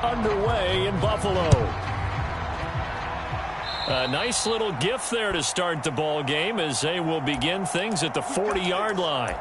underway in Buffalo. A nice little gift there to start the ball game as they will begin things at the 40-yard line.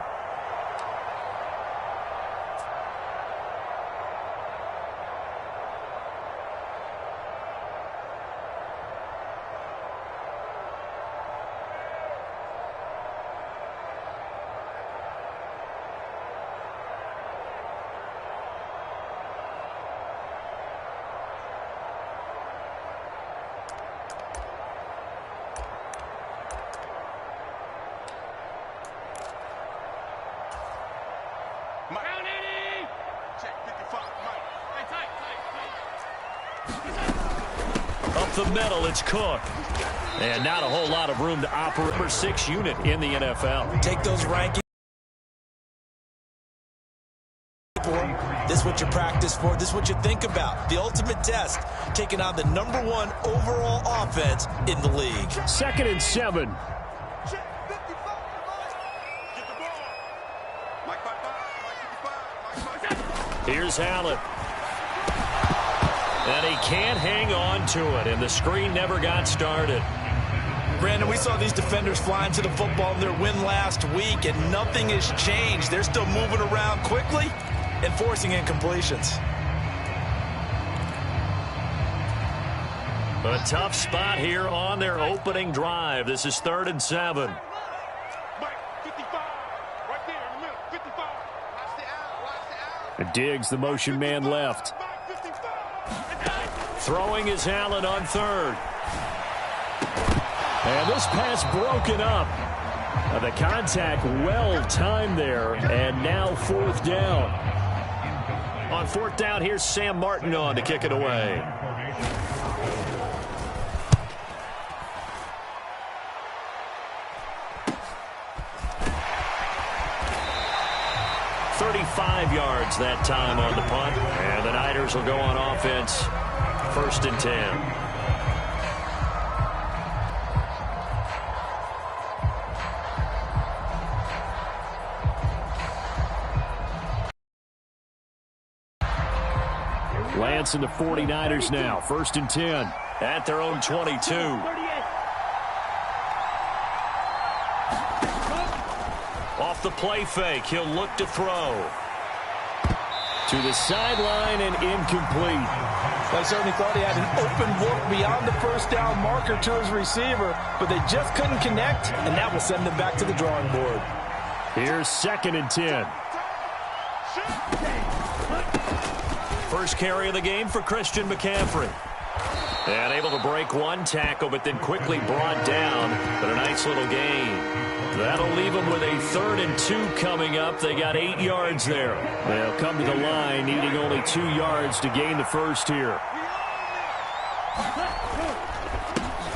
Up the middle, it's Cook. And not a whole lot of room to operate. Number 6 unit in the NFL. Take those rankings. This is what you practice for. This is what you think about. The ultimate test. Taking on the #1 overall offense in the league. 2nd and 7. Here's Allen. And he can't hang on to it, and the screen never got started. Brandon, we saw these defenders flying to the football in their win last week, and nothing has changed. They're still moving around quickly and forcing incompletions. A tough spot here on their opening drive. This is 3rd and 7. Diggs, the motion man left. Throwing is Allen on 3rd. And this pass broken up. The contact well timed there, and now 4th down. On 4th down, here's Sam Martin on to kick it away. .35 yards that time on the punt. And the Niners will go on offense. 1st and 10. Lance and the 49ers now. 1st and 10 at their own 22. Off the play fake, he'll look to throw. To the sideline and incomplete. I certainly thought he had an open look beyond the 1st down marker to his receiver, but they just couldn't connect, and that will send them back to the drawing board. Here's 2nd and 10. First carry of the game for Christian McCaffrey. And able to break one tackle, but then quickly brought down. But a nice little gain. That'll leave them with a 3rd and 2 coming up. They got 8 yards there. They'll come to the line needing only 2 yards to gain the first here.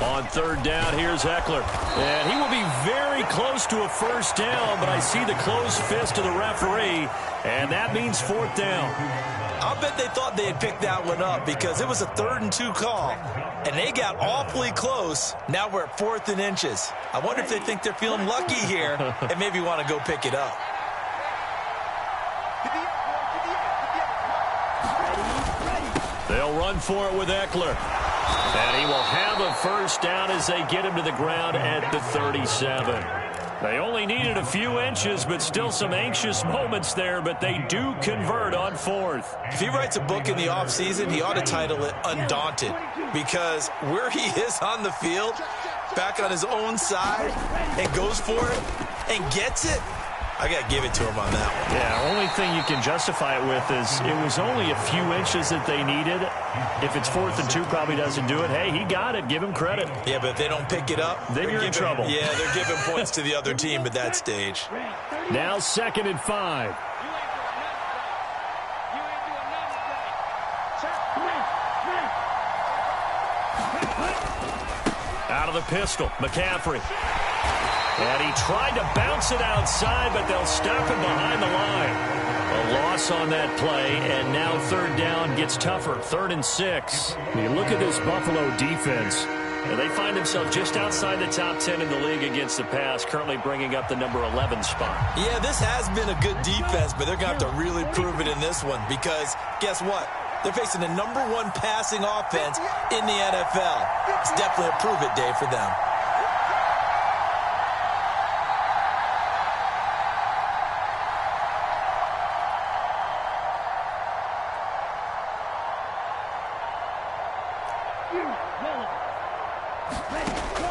On 3rd down, here's Eckler. And he will be very close to a 1st down, but I see the closed fist of the referee, and that means 4th down. I'll bet they thought they had picked that one up because it was a 3rd and 2 call, and they got awfully close. Now we're at 4th and inches. I wonder if they think they're feeling lucky here and maybe want to go pick it up. They'll run for it with Eckler. And he will have a 1st down as they get him to the ground at the 37. They only needed a few inches, but still some anxious moments there, but they do convert on 4th. If he writes a book in the offseason, he ought to title it Undaunted, because where he is on the field, back on his own side, and goes for it and gets it, I got to give it to him on that one. Yeah, only thing you can justify it with is it was only a few inches that they needed. If it's 4th and 2, probably doesn't do it. Hey, he got it. Give him credit. Yeah, but if they don't pick it up, then you're in trouble. Yeah, they're giving points to the other team at that stage. Now 2nd and 5. Out of the pistol, McCaffrey. And he tried to bounce it outside, but they'll stop him behind the line. A loss on that play, and now 3rd down gets tougher. 3rd and 6. You look at this Buffalo defense, and they find themselves just outside the top 10 in the league against the pass, currently bringing up the number 11 spot. Yeah, this has been a good defense, but they're going to have to really prove it in this one because guess what? They're facing the #1 passing offense in the NFL. It's definitely a prove-it day for them.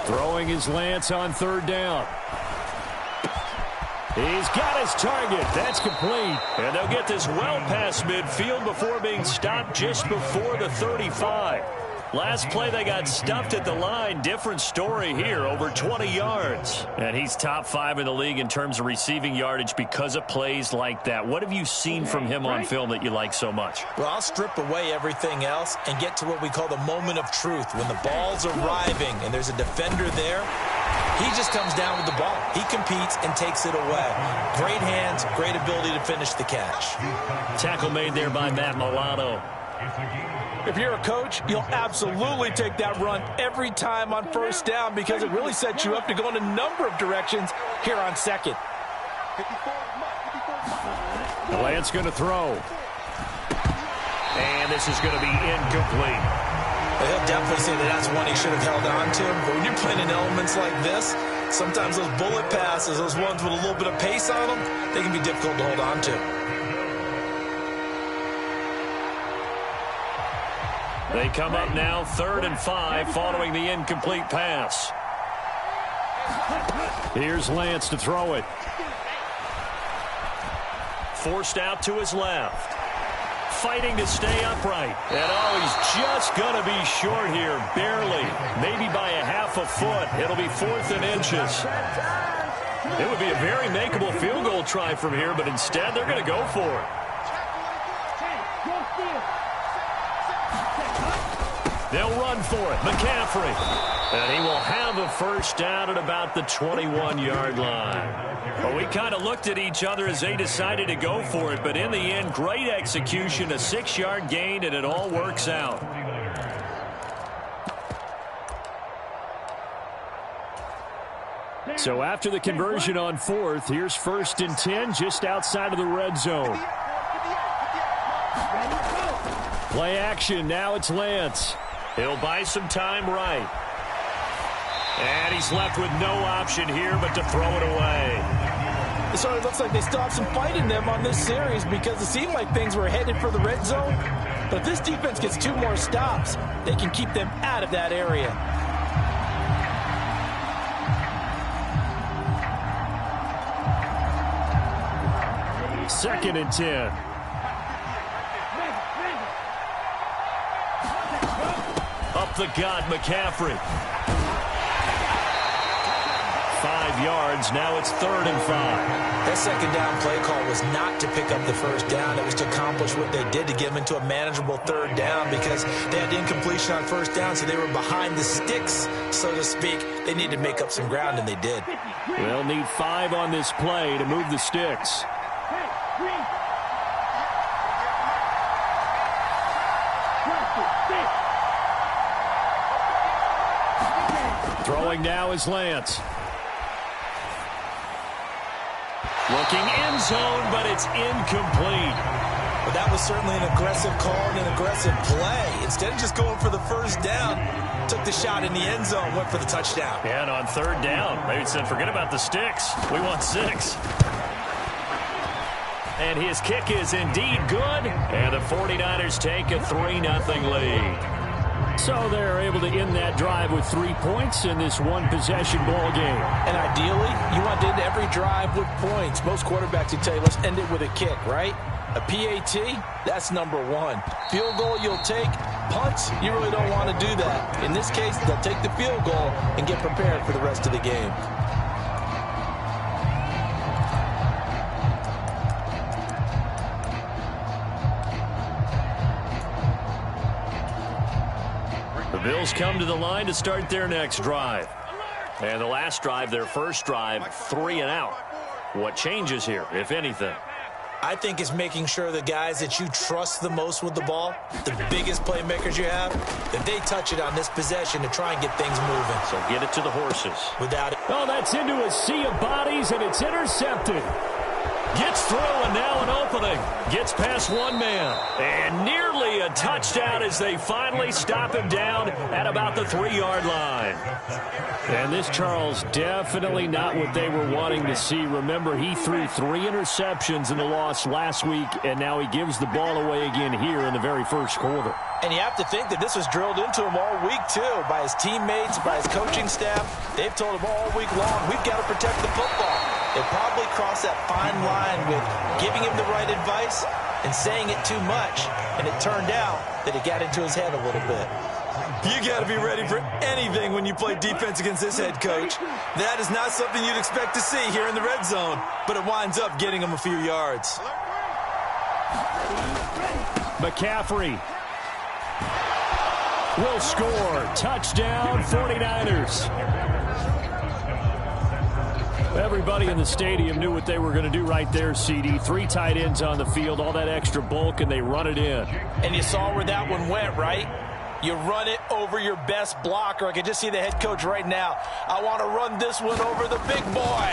Throwing his Lance on 3rd down. He's got his target. That's complete. And they'll get this well past midfield before being stopped just before the 35. Last play, they got stuffed at the line. Different story here, over 20 yards. And he's top 5 in the league in terms of receiving yardage because of plays like that. What have you seen from him on film that you like so much? Well, I'll strip away everything else and get to what we call the moment of truth. When the ball's arriving and there's a defender there, he just comes down with the ball. He competes and takes it away. Great hands, great ability to finish the catch. Tackle made there by Matt Milano. If you're a coach, you'll absolutely take that run every time on 1st down because it really sets you up to go in a number of directions here on 2nd. Lance going to throw. And this is going to be incomplete. He'll definitely say that that's one he should have held on to. But when you're playing in elements like this, sometimes those bullet passes, those ones with a little bit of pace on them, they can be difficult to hold on to. They come up now 3rd and 5 following the incomplete pass. Here's Lance to throw it. Forced out to his left. Fighting to stay upright. And he's just going to be short here, barely. Maybe by a half a foot. It'll be 4th and inches. It would be a very makeable field goal try from here, but instead they're going to go for it. They'll run for it. McCaffrey. And he will have a 1st down at about the 21-yard line. Well, we kind of looked at each other as they decided to go for it, but in the end, great execution, a 6-yard gain, and it all works out. So after the conversion on 4th, here's 1st and 10 just outside of the red zone. Play action. Now it's Lance. He'll buy some time right. And he's left with no option here but to throw it away. So it looks like they still have some fight in them on this series because it seemed like things were headed for the red zone. But if this defense gets 2 more stops, they can keep them out of that area. Second and 10. Up the gut, McCaffrey. 5 yards. Now it's 3rd and 5. That 2nd down play call was not to pick up the 1st down. It was to accomplish what they did to get them into a manageable 3rd down because they had incompletion on 1st down, so they were behind the sticks, so to speak. They needed to make up some ground, and they did. They'll need 5 on this play to move the sticks. Throwing now is Lance. Looking end zone, but it's incomplete. Well, that was certainly an aggressive call and an aggressive play. Instead of just going for the 1st down, took the shot in the end zone, went for the touchdown. And on 3rd down, maybe said, forget about the sticks. We want 6. And his kick is indeed good. And the 49ers take a 3-0 lead. So they're able to end that drive with 3 points in this one-possession ball game. And ideally, you want to end every drive with points. Most quarterbacks would tell you, let's end it with a kick, right? A PAT, that's #1. Field goal you'll take. Punts, you really don't want to do that. In this case, they'll take the field goal and get prepared for the rest of the game. The Bills come to the line to start their next drive. And the last drive, their first drive, 3 and out. What changes here, if anything? I think it's making sure the guys that you trust the most with the ball, the biggest playmakers you have, that they touch it on this possession to try and get things moving. So get it to the horses. Without it. Oh, that's into a sea of bodies, and it's intercepted. Gets through, and now an opening. Gets past one man. And nearly a touchdown as they finally stop him down at about the 3-yard line. And this, Charles, definitely not what they were wanting to see. Remember, he threw 3 interceptions in the loss last week, and now he gives the ball away again here in the very first quarter. And you have to think that this was drilled into him all week, too, by his teammates, by his coaching staff. They've told him all week long, we've got to protect the football. They probably crossed that fine line with giving him the right advice and saying it too much. And it turned out that it got into his head a little bit. You got to be ready for anything when you play defense against this head coach. That is not something you'd expect to see here in the red zone, but it winds up getting him a few yards. McCaffrey will score. Touchdown, 49ers. Everybody in the stadium knew what they were going to do right there, CD. 3 tight ends on the field, all that extra bulk, and they run it in. And you saw where that one went, right? You run it over your best blocker. I can just see the head coach right now. I want to run this one over the big boy.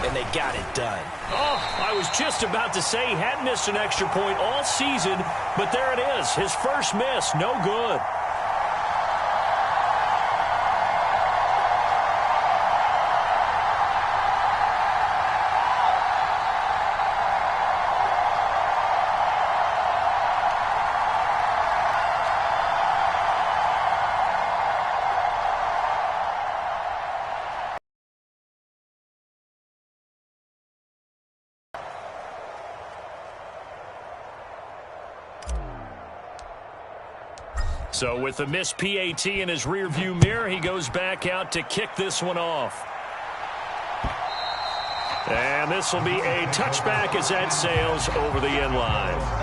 And they got it done. Oh, I was just about to say he hadn't missed an extra point all season, but there it is. His first miss, no good. So with the missed PAT in his rearview mirror, he goes back out to kick this one off. And this will be a touchback as that sails over the end line.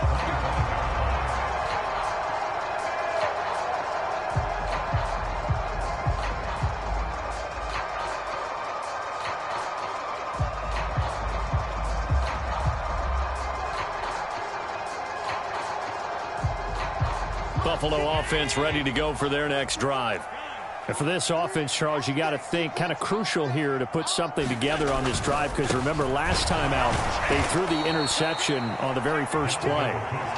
Buffalo offense ready to go for their next drive. And for this offense, Charles, you got to think kind of crucial here to put something together on this drive, because remember last time out they threw the interception on the very first play.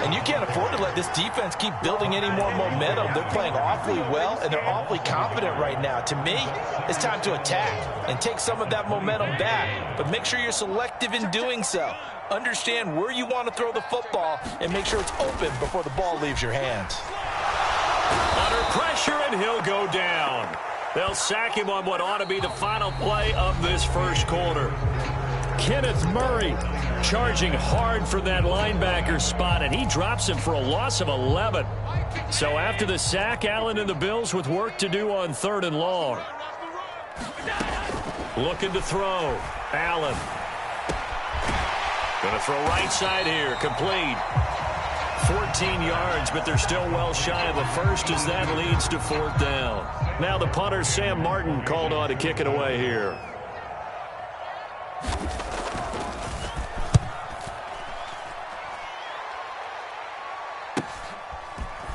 And you can't afford to let this defense keep building any more momentum. They're playing awfully well, and they're awfully confident right now. To me, it's time to attack and take some of that momentum back, but make sure you're selective in doing so. Understand where you want to throw the football and make sure it's open before the ball leaves your hands. Under pressure, and he'll go down. They'll sack him on what ought to be the final play of this first quarter. Kenneth Murray charging hard for that linebacker spot, and he drops him for a loss of 11. So after the sack, Allen and the Bills with work to do on 3rd and long. Looking to throw. Allen. Going to throw right side here. Complete. 14 yards, but they're still well shy of the first as that leads to 4th down. Now the punter, Sam Martin, called on to kick it away here.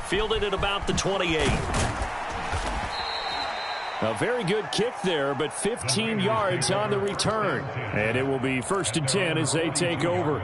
Fielded at about the 28. A very good kick there, but 15 yards on the return. And it will be 1st and 10 as they take over.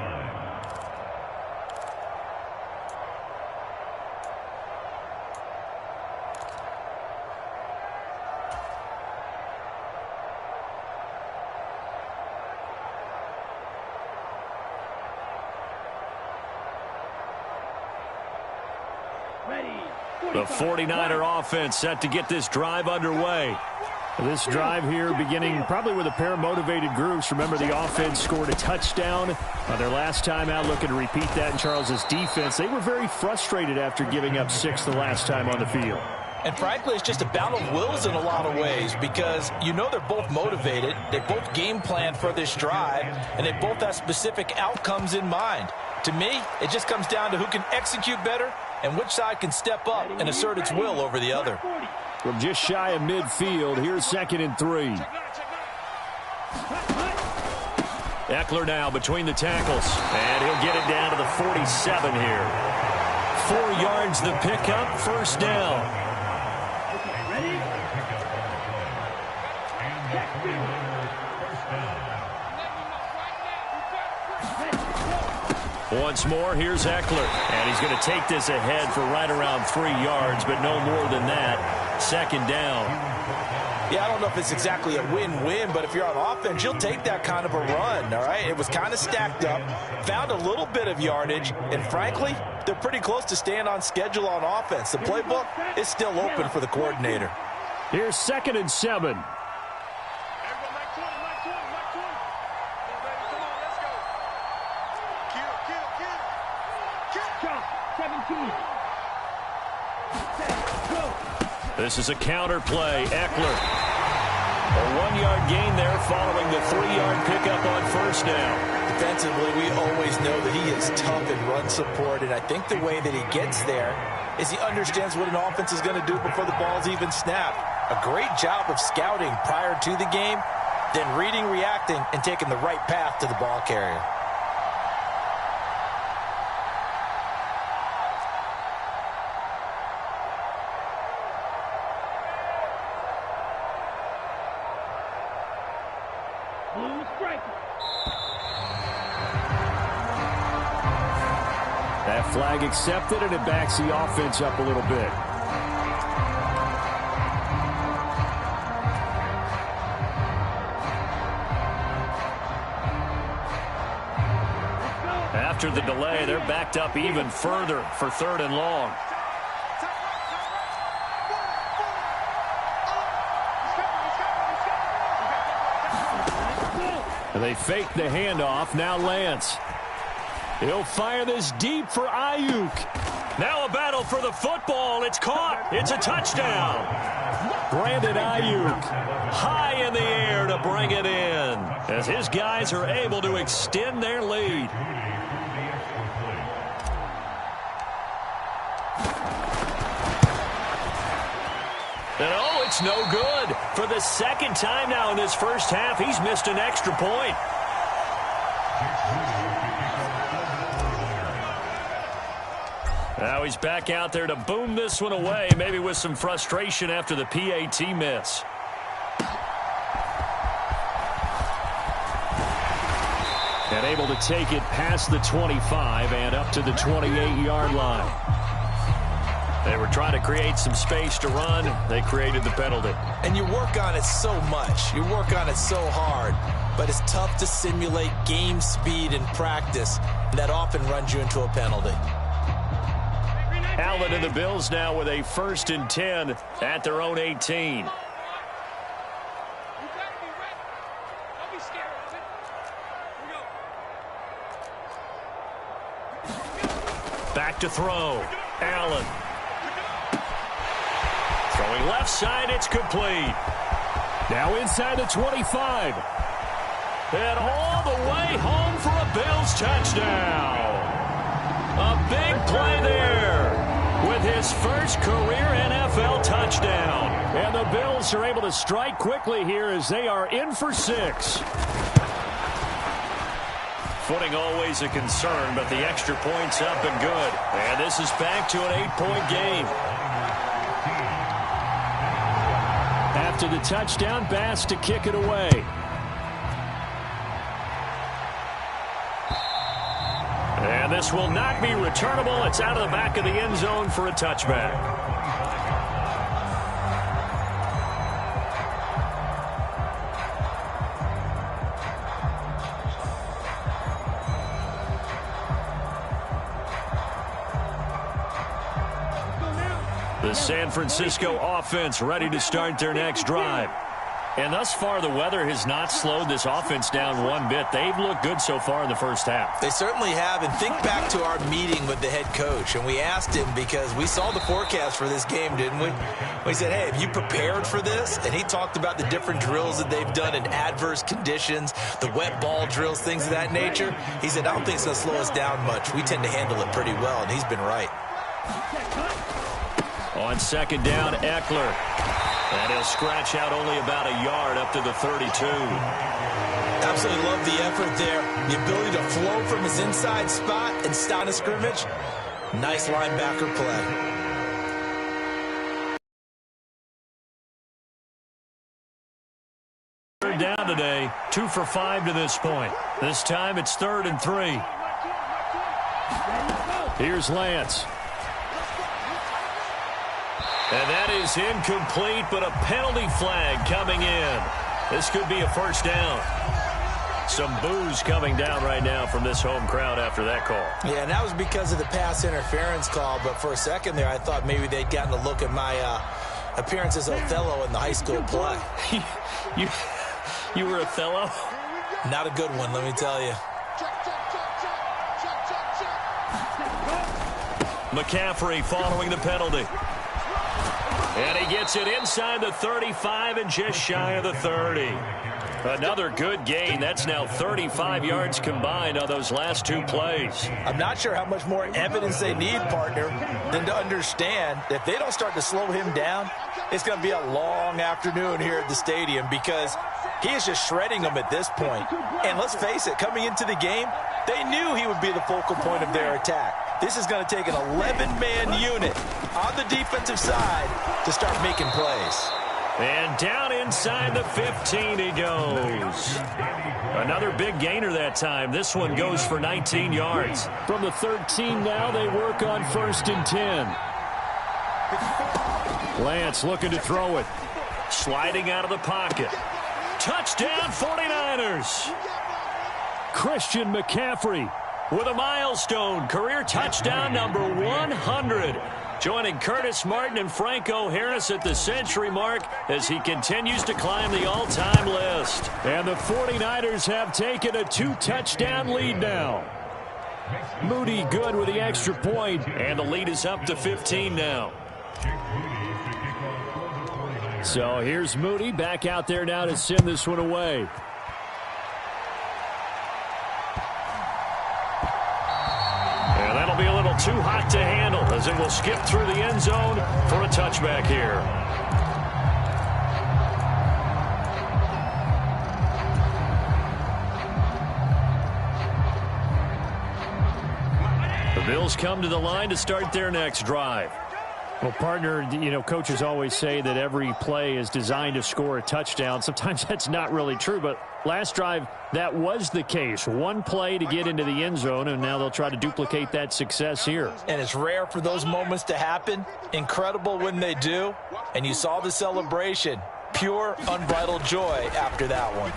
The 49er offense set to get this drive underway. This drive here beginning probably with a pair of motivated groups. Remember, the offense scored a touchdown on their last time out, looking to repeat that in Charles's defense. They were very frustrated after giving up 6 the last time on the field. And frankly, it's just a battle of wills in a lot of ways, because you know they're both motivated. They both game plan for this drive, and they both have specific outcomes in mind. To me, it just comes down to who can execute better and which side can step up and assert its will over the other. From just shy of midfield, here's 2nd and 3. Eckler now between the tackles, and he'll get it down to the 47 here. 4 yards the pickup, 1st down. Once more, here's Eckler. And he's going to take this ahead for right around 3 yards, but no more than that. Second down. Yeah, I don't know if it's exactly a win-win, but if you're on offense, you'll take that kind of a run, all right? It was kind of stacked up, found a little bit of yardage, and frankly, they're pretty close to staying on schedule on offense. The playbook is still open for the coordinator. Here's 2nd and 7. This is a counter play. Eckler. A 1-yard gain there following the 3-yard pickup on first down. Defensively, we always know that he is tough in run support, and I think the way that he gets there is he understands what an offense is going to do before the ball's even snapped. A great job of scouting prior to the game, then reading, reacting, and taking the right path to the ball carrier. That flag accepted, and it backs the offense up a little bit. After the delay, they're backed up even further for 3rd and long. They fake the handoff. Now Lance. He'll fire this deep for Ayuk. Now a battle for the football. It's caught. It's a touchdown. Brandon Ayuk high in the air to bring it in as his guys are able to extend their lead. And oh, it's no good. For the 2nd time now in this first half, he's missed an extra point. Now he's back out there to boom this one away, maybe with some frustration after the PAT miss. And able to take it past the 25 and up to the 28-yard line. They were trying to create some space to run. They created the penalty. And you work on it so much. You work on it so hard. But it's tough to simulate game speed in practice. That often runs you into a penalty. Allen and the Bills now with a 1st and 10 at their own 18. Back to throw. Allen. Throwing left side, it's complete. Now inside the 25. And all the way home for a Bills touchdown. A big play there with his first career NFL touchdown. And the Bills are able to strike quickly here as they are in for 6. Footing always a concern, but the extra point's up and good. And this is back to an 8-point game. After the touchdown, Bass to kick it away. And this will not be returnable. It's out of the back of the end zone for a touchback. The San Francisco offense ready to start their next drive. And thus far, the weather has not slowed this offense down one bit. They've looked good so far in the first half. They certainly have. And think back to our meeting with the head coach. And we asked him because we saw the forecast for this game, didn't we? We said, hey, have you prepared for this? And he talked about the different drills that they've done in adverse conditions, the wet ball drills, things of that nature. He said, I don't think it's going to slow us down much. We tend to handle it pretty well, and he's been right. On 2nd down, Eckler. And he'll scratch out only about a yard up to the 32. Absolutely love the effort there. The ability to flow from his inside spot and stop a scrimmage. Nice linebacker play. Third down today, 2 for 5 to this point. This time it's 3rd and 3. Here's Lance. And that is incomplete, but a penalty flag coming in. This could be a first down. Some boos coming down right now from this home crowd after that call. Yeah, and that was because of the pass interference call, but for a second there I thought maybe they'd gotten a look at my appearance as Othello in the high school play. You were Othello? Not a good one, let me tell you. McCaffrey following the penalty. And he gets it inside the 35 and just shy of the 30. Another good gain. That's now 35 yards combined on those last two plays. I'm not sure how much more evidence they need, partner, than to understand that if they don't start to slow him down, it's going to be a long afternoon here at the stadium because he is just shredding them at this point. And let's face it, coming into the game, they knew he would be the focal point of their attack. This is going to take an 11-man unit on the defensive side to start making plays. And down inside the 15 he goes. Another big gainer that time. This one goes for 19 yards. From the 13 now, they work on 1st and 10. Lance looking to throw it. Sliding out of the pocket. Touchdown 49ers. Christian McCaffrey with a milestone. Career touchdown number 100. Joining Curtis Martin and Franco Harris at the century mark as he continues to climb the all-time list. And the 49ers have taken a 2-touchdown lead now. Moody good with the extra point, and the lead is up to 15 now. So here's Moody back out there now to send this one away. And that'll be a little too hot to handle as it will skip through the end zone for a touchback here. The Bills come to the line to start their next drive. Well, partner, you know, coaches always say that every play is designed to score a touchdown. Sometimes that's not really true, but last drive, that was the case. One play to get into the end zone, and now they'll try to duplicate that success here. And it's rare for those moments to happen. Incredible when they do. And you saw the celebration. Pure, unbridled joy after that one.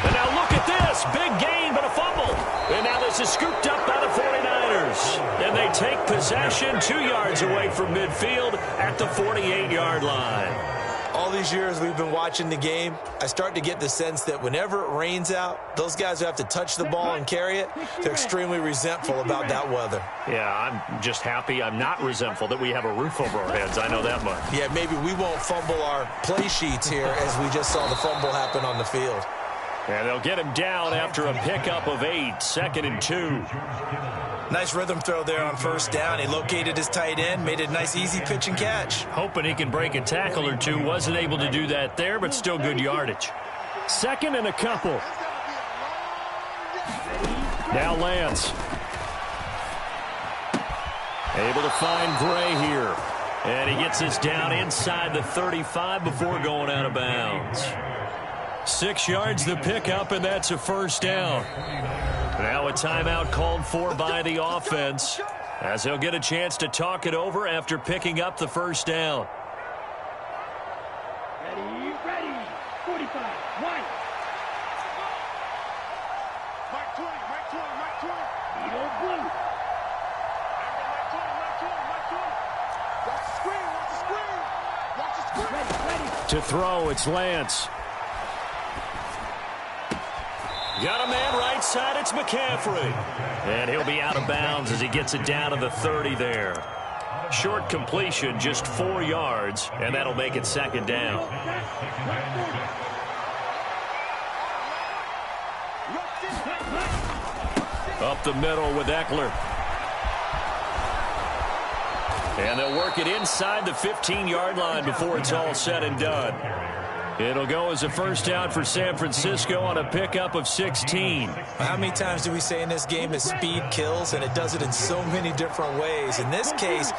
And now look at this. Big gain, but a fumble. And now this is scooped up by the 49ers. And they take possession 2 yards away from midfield at the 48-yard line. All these years we've been watching the game, I start to get the sense that whenever it rains out, those guys who have to touch the ball and carry it, they're extremely resentful about that weather. Yeah, I'm just happy I'm not resentful that we have a roof over our heads. I know that much. Yeah, maybe we won't fumble our play sheets here as we just saw the fumble happen on the field. And they'll get him down after a pickup of 8, 2nd and 2. Nice rhythm throw there on 1st down. He located his tight end, made a nice easy pitch and catch. Hoping he can break a tackle or two. Wasn't able to do that there, but still good yardage. 2nd and a couple. Now Lance. Able to find Gray here. And he gets this down inside the 35 before going out of bounds. 6 yards the pickup, and that's a 1st down. Now a timeout called for by the offense as they'll get a chance to talk it over after picking up the 1st down. Ready, 45, one. Mark 20, Mark 20, Mark 20. Eagle blue. Mark 20, Mark 20, Mark 20. Watch the screen, watch the screen. Watch the screen. Ready. To throw, it's Lance. Got a man right side, it's McCaffrey. And he'll be out of bounds as he gets it down to the 30 there. Short completion, just 4 yards, and that'll make it 2nd down. Up the middle with Eckler. And they'll work it inside the 15-yard line before it's all said and done. It'll go as a 1st down for San Francisco on a pickup of 16. How many times do we say in this game that speed kills, and it does it in so many different ways? In this case,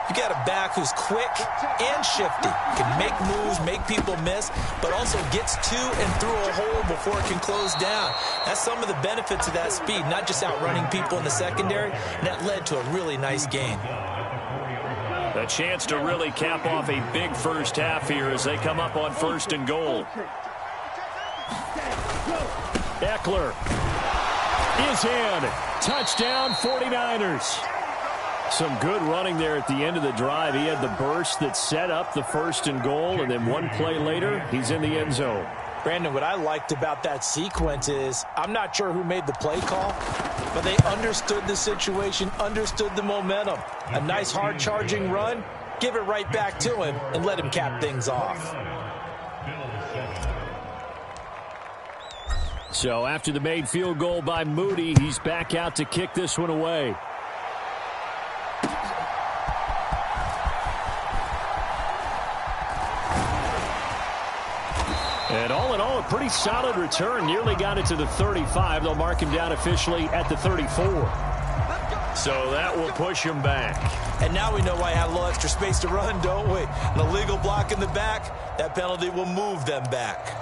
You got a back who's quick and shifty, can make moves, make people miss, but also gets to and through a hole before it can close down. That's some of the benefits of that speed, not just outrunning people in the secondary, and that led to a really nice gain. A chance to really cap off a big first half here as they come up on 1st and goal. Eckler is in. Touchdown 49ers. Some good running there at the end of the drive. He had the burst that set up the 1st and goal, and then one play later, he's in the end zone. Brandon, what I liked about that sequence is I'm not sure who made the play call, but they understood the situation, understood the momentum. A nice hard-charging run, give it right back to him, and let him cap things off. So after the made field goal by Moody, he's back out to kick this one away. And all in all, a pretty solid return. Nearly got it to the 35. They'll mark him down officially at the 34. So that will push him back. And now we know why I had a little extra space to run, don't we? An illegal block in the back, that penalty will move them back.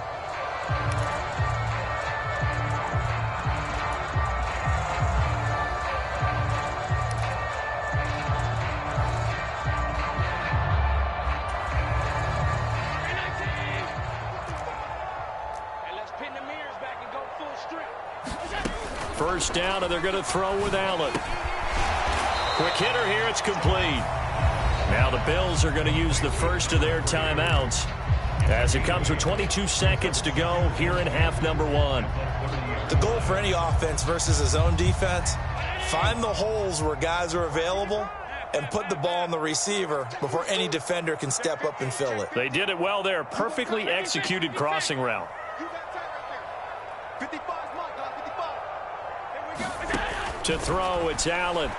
First down, and they're going to throw with Allen. Quick hitter here, it's complete. Now the Bills are going to use the first of their timeouts as it comes with 22 seconds to go here in half number 1. The goal for any offense versus his own defense, find the holes where guys are available and put the ball on the receiver before any defender can step up and fill it. They did it well there. Perfectly executed crossing route. To throw, it's Allen.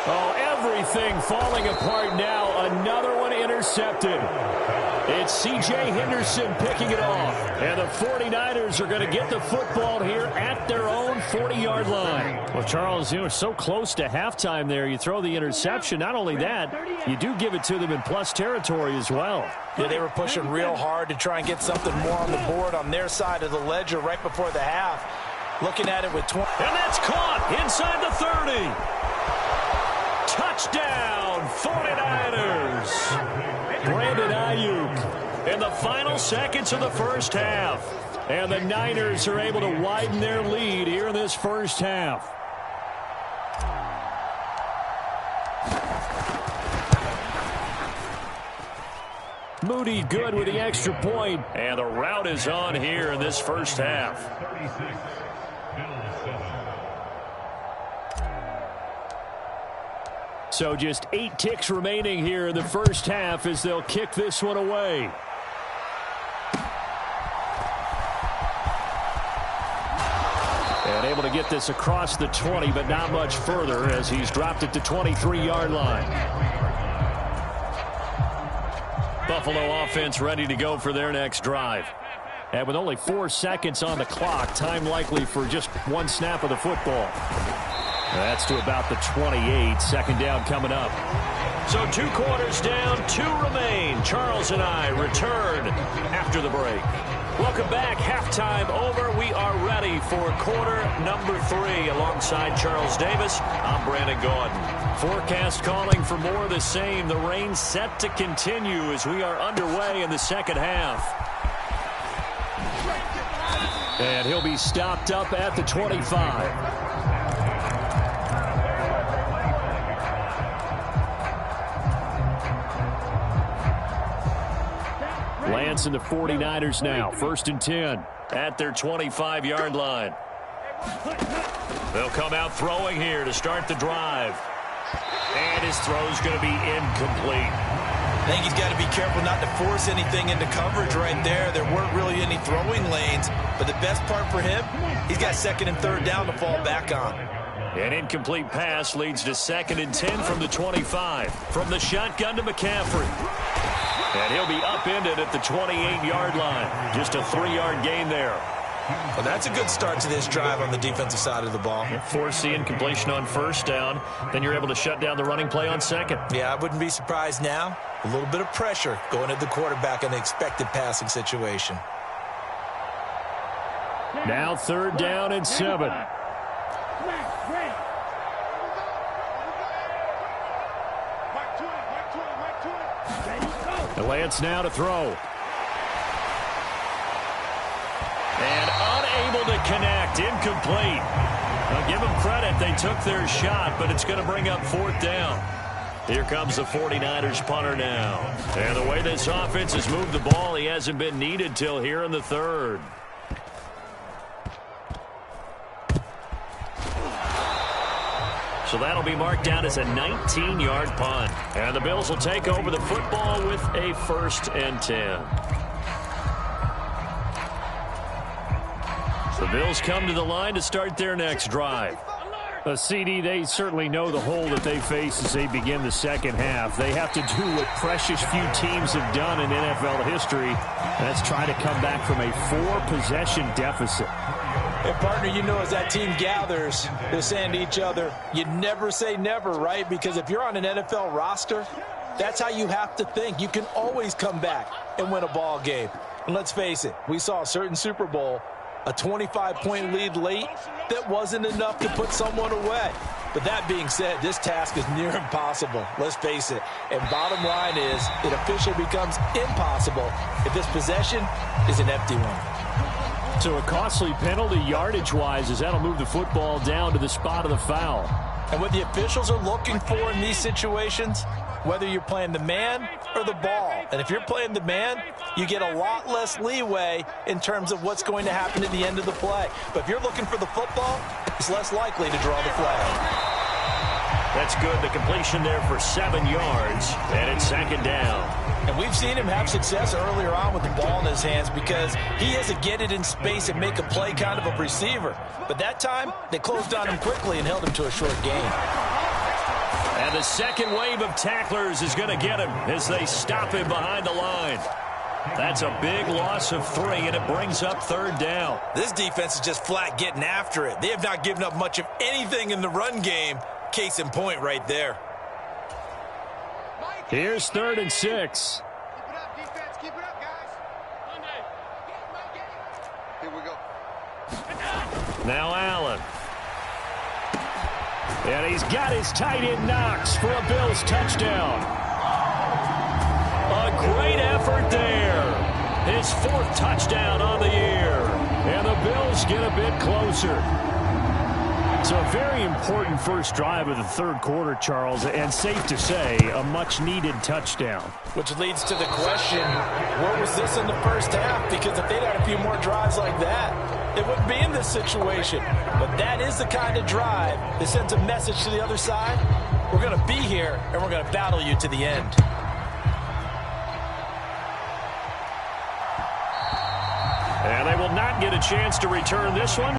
Oh, everything falling apart now. Another one intercepted. It's C.J. Henderson picking it off. And the 49ers are going to get the football here at their own 40-yard line. Well, Charles, you know, so close to halftime there. You throw the interception. Not only that, you do give it to them in plus territory as well. Yeah, they were pushing real hard to try and get something more on the board on their side of the ledger right before the half. Looking at it with 20. And that's caught inside the 30. Touchdown, 49ers. Brandon Ayuk in the final seconds of the first half. And the Niners are able to widen their lead here in this first half. Moody good with the extra point. And the route is on here in this first half. So just 8 ticks remaining here in the first half as they'll kick this one away. And able to get this across the 20, but not much further as he's dropped it to 23-yard line. Buffalo offense ready to go for their next drive. And with only 4 seconds on the clock, time likely for just one snap of the football. That's to about the 28. Second down coming up. So 2 quarters down, 2 remain. Charles and I return after the break. Welcome back. Halftime over. We are ready for quarter number 3. Alongside Charles Davis, I'm Brandon Gaudin. Forecast calling for more of the same. The rain set to continue as we are underway in the second half. And he'll be stopped up at the 25. Lance and the 49ers now. 1st and 10 at their 25-yard line. They'll come out throwing here to start the drive. And his throw's going to be incomplete. I think he's got to be careful not to force anything into coverage right there. There weren't really any throwing lanes. But the best part for him, he's got 2nd and 3rd down to fall back on. An incomplete pass leads to 2nd and 10 from the 25. From the shotgun to McCaffrey. And he'll be upended at the 28-yard line. Just a 3-yard gain there. Well, that's a good start to this drive on the defensive side of the ball. Force the incompletion on first down. Then you're able to shut down the running play on second. Yeah, I wouldn't be surprised now. A little bit of pressure going at the quarterback in an expected passing situation. Now 3rd down and 7. Lance now to throw. And unable to connect. Incomplete. I'll give them credit. They took their shot, but it's going to bring up 4th down. Here comes the 49ers punter now. And the way this offense has moved the ball, he hasn't been needed till here in the 3rd. So that'll be marked down as a 19-yard punt. And the Bills will take over the football with a 1st and 10. The Bills come to the line to start their next drive. CD, they certainly know the hole that they face as they begin the second half. They have to do what precious few teams have done in NFL history. That's try to come back from a 4-possession deficit. And, partner, you know, as that team gathers, they're saying to each other, you never say never, right? Because if you're on an NFL roster, that's how you have to think. You can always come back and win a ball game. And let's face it, we saw a certain Super Bowl, a 25-point lead late, that wasn't enough to put someone away. But that being said, this task is near impossible. Let's face it. And bottom line is, it officially becomes impossible if this possession is an empty one. So a costly penalty yardage-wise as that'll move the football down to the spot of the foul. And what the officials are looking for in these situations, whether you're playing the man or the ball. And if you're playing the man, you get a lot less leeway in terms of what's going to happen at the end of the play. But if you're looking for the football, it's less likely to draw the flag. That's good. The completion there for 7 yards, and it's 2nd down. And we've seen him have success earlier on with the ball in his hands because he is a get it in space and make a play kind of a receiver. But that time, they closed on him quickly and held him to a short gain. And the second wave of tacklers is going to get him as they stop him behind the line. That's a big loss of 3, and it brings up 3rd down. This defense is just flat getting after it. They have not given up much of anything in the run game. Case in point right there. Here's 3rd and 6. Keep it up, defense. Keep it up, guys. Here we go. Now Allen. And he's got his tight end Knox for a Bills touchdown. A great effort there. His 4th touchdown on the year. And the Bills get a bit closer. So a very important first drive of the 3rd quarter, Charles, and safe to say, a much-needed touchdown. Which leads to the question, where was this in the first half? Because if they'd had a few more drives like that, they wouldn't be in this situation. But that is the kind of drive that sends a message to the other side. We're going to be here, and we're going to battle you to the end. And they will not get a chance to return this one.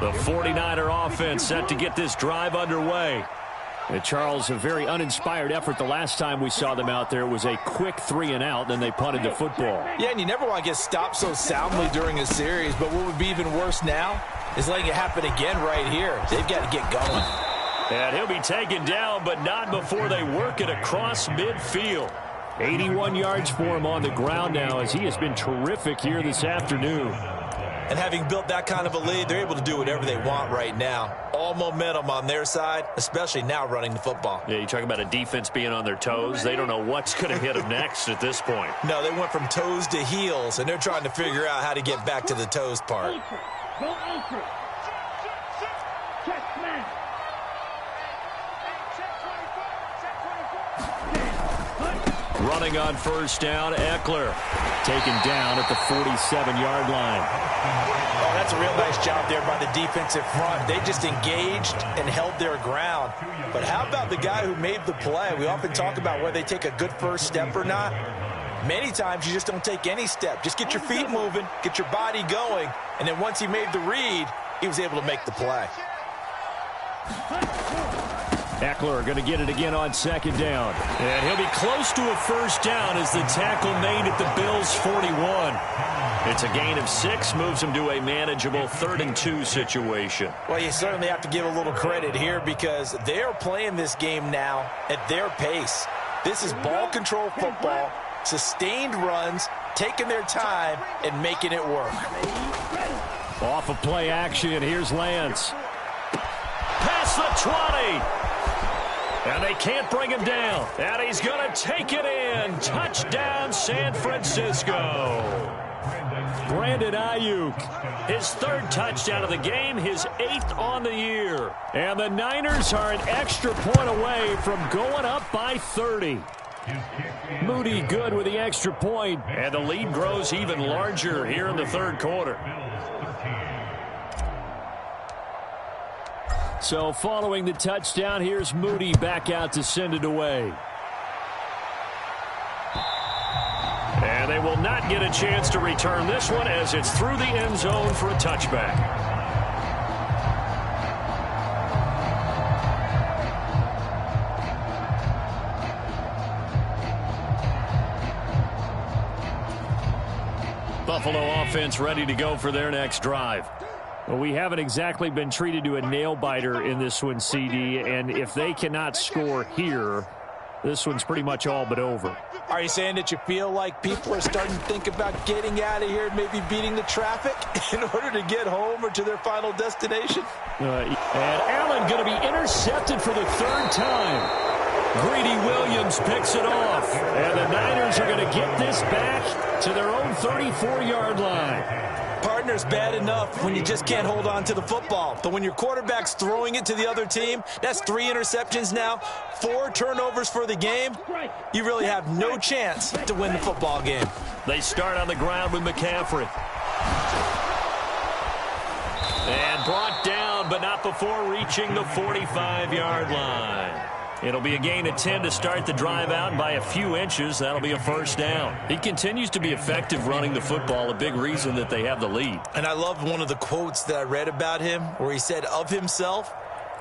The 49er offense set to get this drive underway. And Charles, a very uninspired effort the last time we saw them out there was a quick 3-and-out, then they punted the football. Yeah, and you never want to get stopped so soundly during a series, but what would be even worse now is letting it happen again right here. They've got to get going. And he'll be taken down, but not before they work it across midfield. 81 yards for him on the ground now as he has been terrific here this afternoon. And having built that kind of a lead, they're able to do whatever they want right now. All momentum on their side, especially now running the football. Yeah, you talk about a defense being on their toes. They don't know what's going to hit them next at this point. No, they went from toes to heels, and they're trying to figure out how to get back to the toes part. Running on first down, Eckler taken down at the 47-yard line. Oh, that's a real nice job there by the defensive front. They just engaged and held their ground. But how about the guy who made the play? We often talk about whether they take a good first step or not. Many times you just don't take any step. Just get your feet moving, get your body going, and then once he made the read, he was able to make the play. Eckler going to get it again on second down. And he'll be close to a first down as the tackle made at the Bills' 41. It's a gain of 6, moves him to a manageable 3rd-and-2 situation. Well, you certainly have to give a little credit here because they're playing this game now at their pace. This is ball control football, sustained runs, taking their time, and making it work. Off of play action, here's Lance. Past the 20. And they can't bring him down. And he's going to take it in. Touchdown, San Francisco. Brandon Ayuk, his 3rd touchdown of the game, his 8th on the year. And the Niners are an extra point away from going up by 30. Moody good with the extra point. And the lead grows even larger here in the 3rd quarter. So following the touchdown, here's Moody back out to send it away. And they will not get a chance to return this one as it's through the end zone for a touchback. Buffalo offense ready to go for their next drive. Well, we haven't exactly been treated to a nail-biter in this one, CD, and if they cannot score here, this one's pretty much all but over. Are you saying that you feel like people are starting to think about getting out of here and maybe beating the traffic in order to get home or to their final destination? And Allen going to be intercepted for the 3rd time. Greedy Williams picks it off, and the Niners are going to get this back to their own 34-yard line. Partner's bad enough when you just can't hold on to the football. But when your quarterback's throwing it to the other team, that's 3 interceptions now, 4 turnovers for the game. You really have no chance to win the football game. They start on the ground with McCaffrey. And brought down, but not before reaching the 45-yard line. It'll be a gain of 10 to start the drive out, and by a few inches, that'll be a first down. He continues to be effective running the football, a big reason that they have the lead. And I love one of the quotes that I read about him where he said of himself,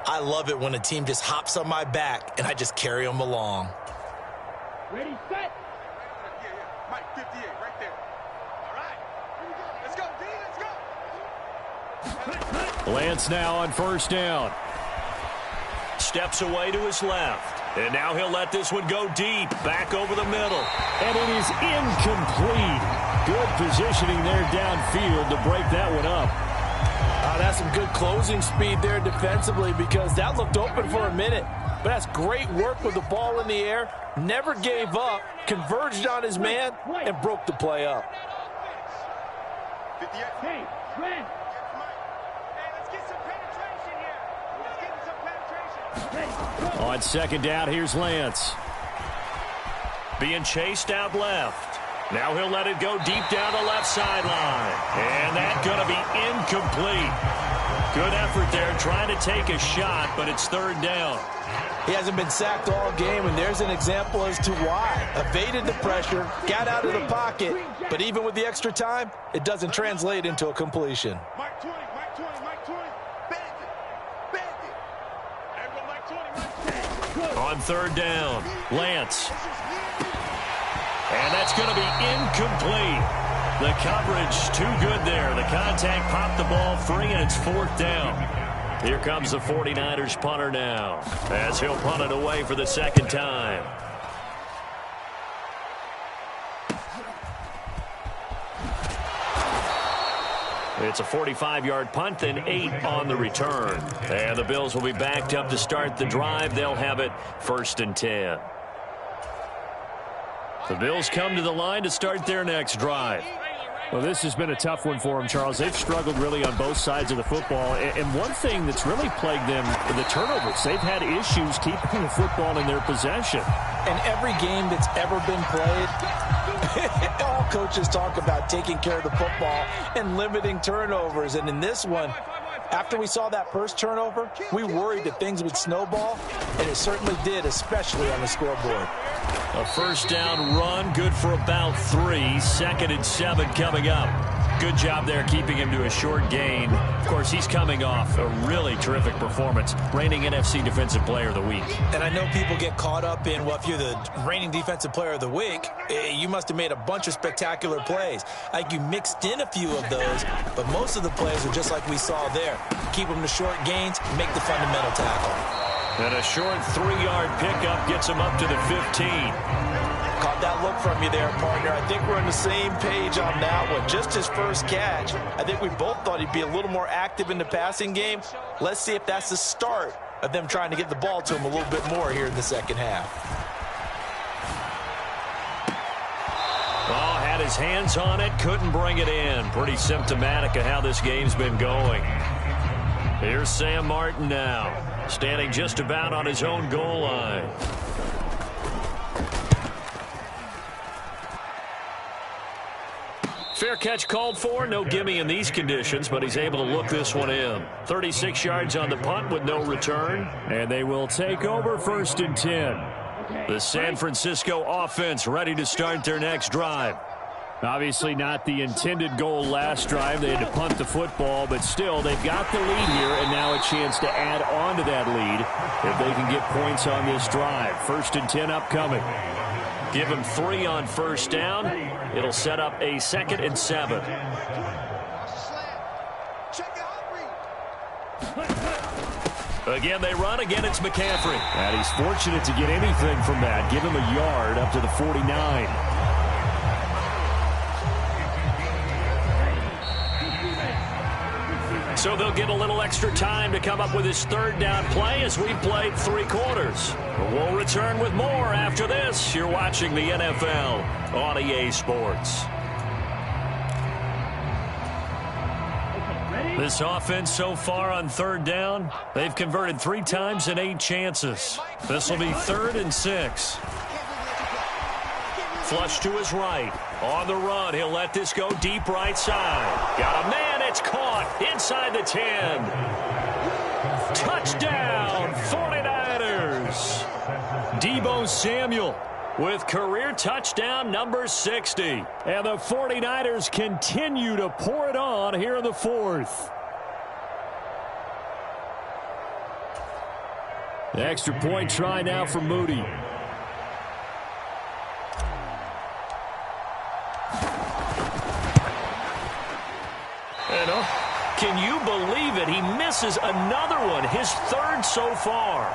"I love it when a team just hops on my back and I just carry them along." Ready, set. Mike, 58, right there. All right. Here we go. Let's go, D. Let's go. Lance now on first down. Steps away to his left. And now he'll let this one go deep, back over the middle. And it is incomplete. Good positioning there downfield to break that one up. That's some good closing speed there defensively because that looked open for a minute. But that's great work with the ball in the air. Never gave up, converged on his man, and broke the play up. 58. Hey, Trent. On second down, here's Lance. Being chased out left. Now he'll let it go deep down the left sideline. And that's going to be incomplete. Good effort there trying to take a shot, but it's 3rd down. He hasn't been sacked all game, and there's an example as to why. Evaded the pressure, got out of the pocket, but even with the extra time, it doesn't translate into a completion. Mike 20, Mike 20, Mike 20. Bandit. Bandit. There we go, Mike 20, Mike 20. On 3rd down, Lance. And that's going to be incomplete. The coverage too good there. The contact popped the ball free, and it's 4th down. Here comes the 49ers punter now, as he'll punt it away for the 2nd time. It's a 45-yard punt, then 8 on the return. And the Bills will be backed up to start the drive. They'll have it 1st and 10. The Bills come to the line to start their next drive. Well, this has been a tough one for them, Charles. They've struggled really on both sides of the football. And one thing that's really plagued them, the turnovers. They've had issues keeping the football in their possession. And every game that's ever been played, all coaches talk about taking care of the football and limiting turnovers. And in this one, After we saw that first turnover, we worried that things would snowball, and it certainly did, especially on the scoreboard. A first down run, good for about 3. 2nd and 7 coming up. Good job there keeping him to a short gain. Of course, he's coming off a really terrific performance, reigning NFC Defensive Player of the Week. And I know people get caught up in, well, if you're the reigning Defensive Player of the Week, you must have made a bunch of spectacular plays. I think you mixed in a few of those, but most of the plays are just like we saw there. Keep them to short gains, make the fundamental tackle. And a short 3-yard pickup gets him up to the 15. Caught that look from you there, partner. I think we're on the same page on that one. Just his first catch. I think we both thought he'd be a little more active in the passing game. Let's see if that's the start of them trying to get the ball to him a little bit more here in the second half. Oh, had his hands on it, couldn't bring it in. Pretty symptomatic of how this game's been going. Here's Sam Martin now, standing just about on his own goal line. Fair catch called for. No gimme in these conditions, but he's able to look this one in. 36 yards on the punt with no return. And they will take over 1st and 10. The San Francisco offense ready to start their next drive. Obviously not the intended goal last drive. They had to punt the football, but still they've got the lead here, and now a chance to add on to that lead if they can get points on this drive. 1st and 10 upcoming. Give him 3 on first down. It'll set up a 2nd and 7. Again, they run. Again, it's McCaffrey. And he's fortunate to get anything from that. Give him a yard up to the 49. So they'll get a little extra time to come up with his 3rd down play as we played 3 quarters. We'll return with more after this. You're watching the NFL on EA Sports. This offense so far on 3rd down, they've converted 3 times in 8 chances. This will be 3rd and 6. Flush to his right. On the run, he'll let this go deep right side. Got a man, it's caught inside the 10. Touchdown, 49ers. Deebo Samuel with career touchdown number 60. And the 49ers continue to pour it on here in the 4th. The extra point try now for Moody. Can you believe it? He misses another one, his 3rd so far.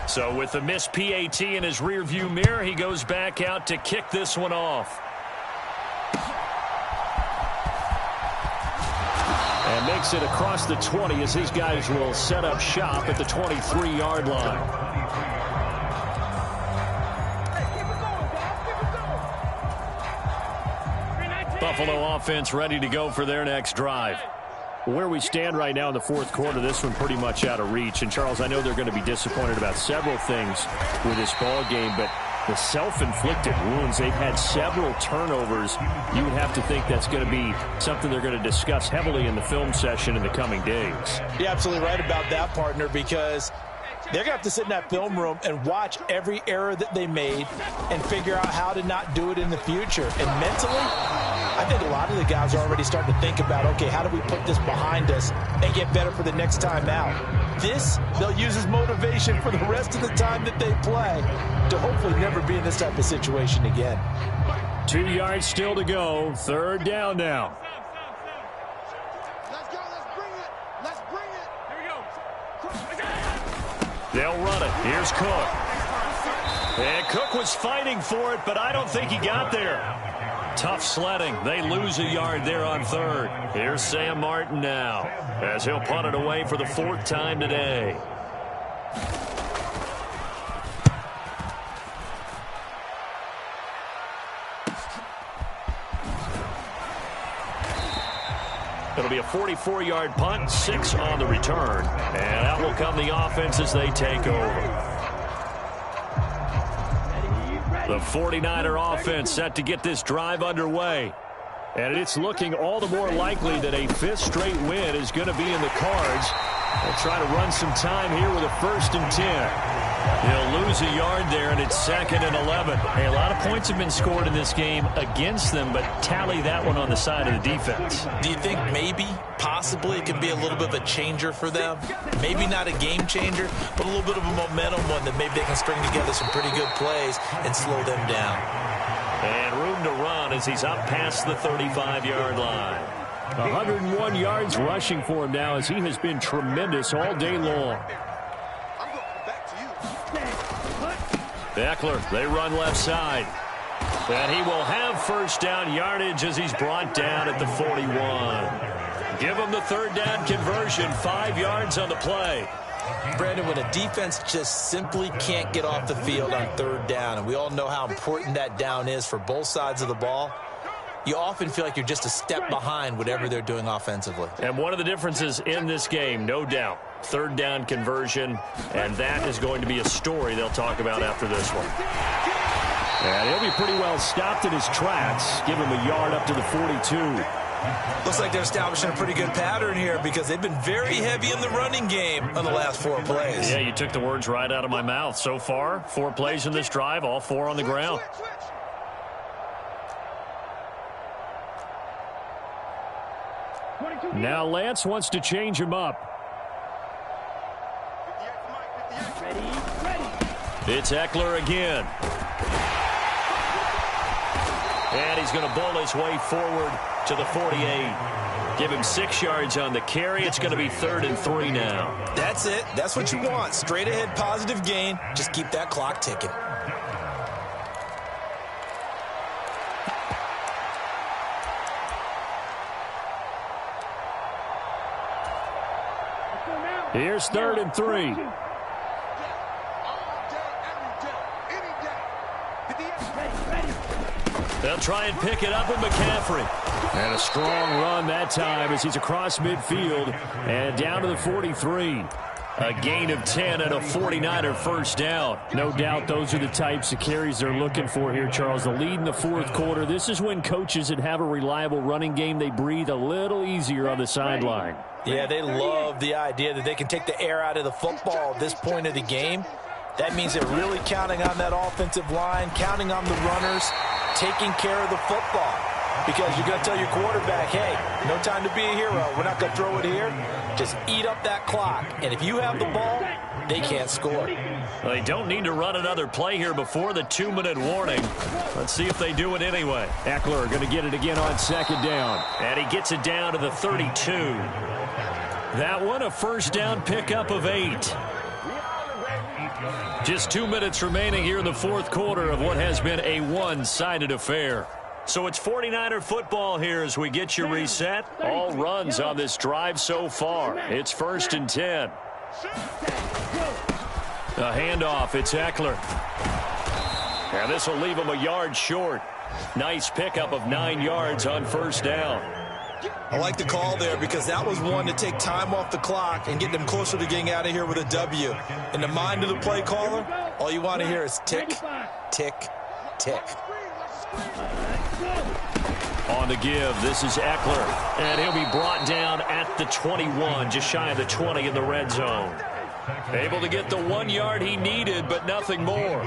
So with the missed PAT in his rearview mirror, he goes back out to kick this one off. And makes it across the 20 as his guys will set up shop at the 23-yard line. Buffalo offense ready to go for their next drive. Where we stand right now in the 4th quarter, this one pretty much out of reach. And, Charles, I know they're going to be disappointed about several things with this ball game, but the self-inflicted wounds, they've had several turnovers. You would have to think that's going to be something they're going to discuss heavily in the film session in the coming days. You're absolutely right about that, partner, because they're going to have to sit in that film room and watch every error that they made and figure out how to not do it in the future. And mentally, I think a lot of the guys are already starting to think about, okay, how do we put this behind us and get better for the next time out? This, they'll use as motivation for the rest of the time that they play to hopefully never be in this type of situation again. 2 yards still to go. 3rd down now. Let's go. Let's bring it. Let's bring it. Here we go. They'll run it. Here's Cook. And Cook was fighting for it, but I don't think he got there. Tough sledding. They lose a yard there on 3rd. Here's Sam Martin now as he'll punt it away for the 4th time today. It'll be a 44-yard punt, 6 on the return. And out will come the offense as they take over. The 49er offense set to get this drive underway. And it's looking all the more likely that a fifth straight win is going to be in the cards. They'll try to run some time here with a 1st and 10. He'll lose a yard there, and it's 2nd and 11. Hey, a lot of points have been scored in this game against them, but tally that one on the side of the defense. Do you think maybe, possibly, it can be a little bit of a changer for them? Maybe not a game changer, but a little bit of a momentum one that maybe they can string together some pretty good plays and slow them down. And room to run as he's up past the 35-yard line. 101 yards rushing for him now as he has been tremendous all day long. Eckler, they run left side. And he will have 1st down yardage as he's brought down at the 41. Give him the 3rd down conversion, 5 yards on the play. Brandon, when a defense just simply can't get off the field on 3rd down, and we all know how important that down is for both sides of the ball, you often feel like you're just a step behind whatever they're doing offensively. And one of the differences in this game, no doubt, 3rd down conversion, and that is going to be a story they'll talk about after this one. And he'll be pretty well stopped in his tracks. Give him a yard up to the 42. Looks like they're establishing a pretty good pattern here because they've been very heavy in the running game on the last 4 plays. Yeah, you took the words right out of my mouth. So far, 4 plays in this drive, all 4 on the ground. Now Lance wants to change him up. It's Eckler again. And he's going to bowl his way forward to the 48. Give him 6 yards on the carry. It's going to be 3rd and 3 now. That's it. That's what you want. Straight ahead, positive gain. Just keep that clock ticking. Here's 3rd and 3. They'll try and pick it up with McCaffrey. And a strong run that time as he's across midfield and down to the 43. A gain of 10 and a 49er 1st down. No doubt those are the types of carries they're looking for here, Charles. The lead in the 4th quarter. This is when coaches that have a reliable running game, they breathe a little easier on the sideline. Yeah, they love the idea that they can take the air out of the football at this point of the game. That means they're really counting on that offensive line, counting on the runners, taking care of the football. Because you're going to tell your quarterback, hey, no time to be a hero. We're not going to throw it here. Just eat up that clock. And if you have the ball, they can't score. Well, they don't need to run another play here before the 2-minute warning. Let's see if they do it anyway. Eckler going to get it again on 2nd down. And he gets it down to the 32. That one, a 1st down pickup of 8. Just 2 minutes remaining here in the 4th quarter of what has been a one-sided affair. So it's 49er football here as we get you reset. All runs on this drive so far. It's 1st and 10. A handoff. It's Eckler. And this will leave him a yard short. Nice pickup of 9 yards on 1st down. I like the call there because that was one to take time off the clock and get them closer to getting out of here with a W. In the mind of the play caller, all you want to hear is tick, tick, tick. On the give, this is Eckler. And he'll be brought down at the 21, just shy of the 20 in the red zone. Able to get the 1 yard he needed, but nothing more.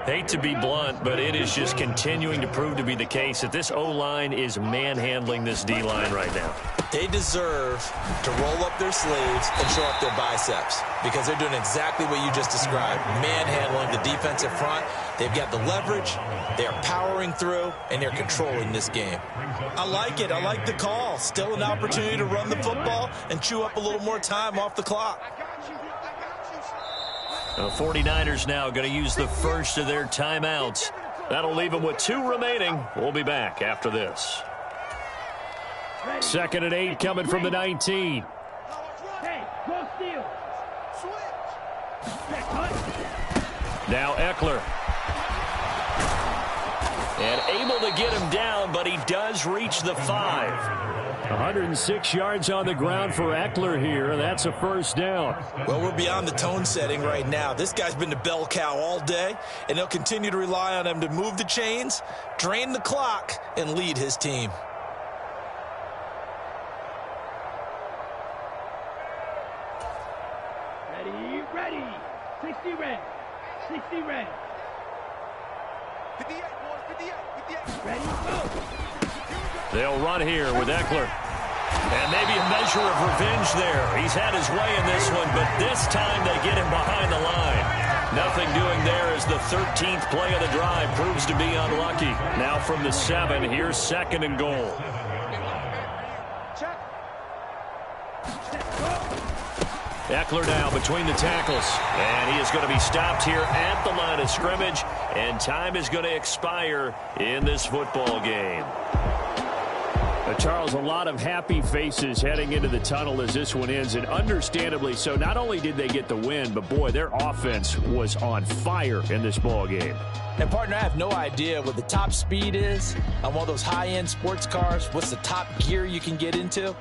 Hate to be blunt, but it is just continuing to prove to be the case that this O-line is manhandling this D-line right now. They deserve to roll up their sleeves and show up their biceps because they're doing exactly what you just described, manhandling the defensive front. They've got the leverage, they're powering through, and they're controlling this game. I like it. I like the call. Still an opportunity to run the football and chew up a little more time off the clock. The 49ers now going to use the first of their timeouts. That'll leave them with 2 remaining. We'll be back after this. 2nd and 8 coming from the 19. Now Eckler. And able to get him down, but he does reach the 5. 106 yards on the ground for Eckler here. That's a 1st down. Well, we're beyond the tone setting right now. This guy's been the bell cow all day, and they'll continue to rely on him to move the chains, drain the clock, and lead his team. 60 ready. 58, boys, 58, 58. Ready, go. They'll run here with Eckler. And maybe a measure of revenge there. He's had his way in this one, but this time they get him behind the line. Nothing doing there as the 13th play of the drive proves to be unlucky. Now from the 7, here's 2nd and goal. Eckler now between the tackles. And he is going to be stopped here at the line of scrimmage. And time is going to expire in this football game. Charles, a lot of happy faces heading into the tunnel as this one ends, and understandably so. Not only did they get the win, but, boy, their offense was on fire in this ball game. And, partner, I have no idea what the top speed is on one of those high-end sports cars. What's the top gear you can get into?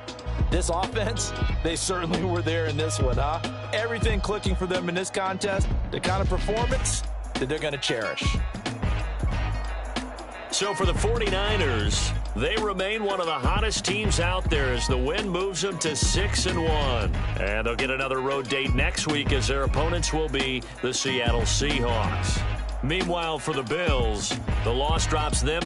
This offense, they certainly were there in this one, huh? Everything clicking for them in this contest, the kind of performance that they're going to cherish. So for the 49ers, they remain one of the hottest teams out there as the win moves them to 6-1. And they'll get another road date next week as their opponents will be the Seattle Seahawks. Meanwhile, for the Bills, the loss drops them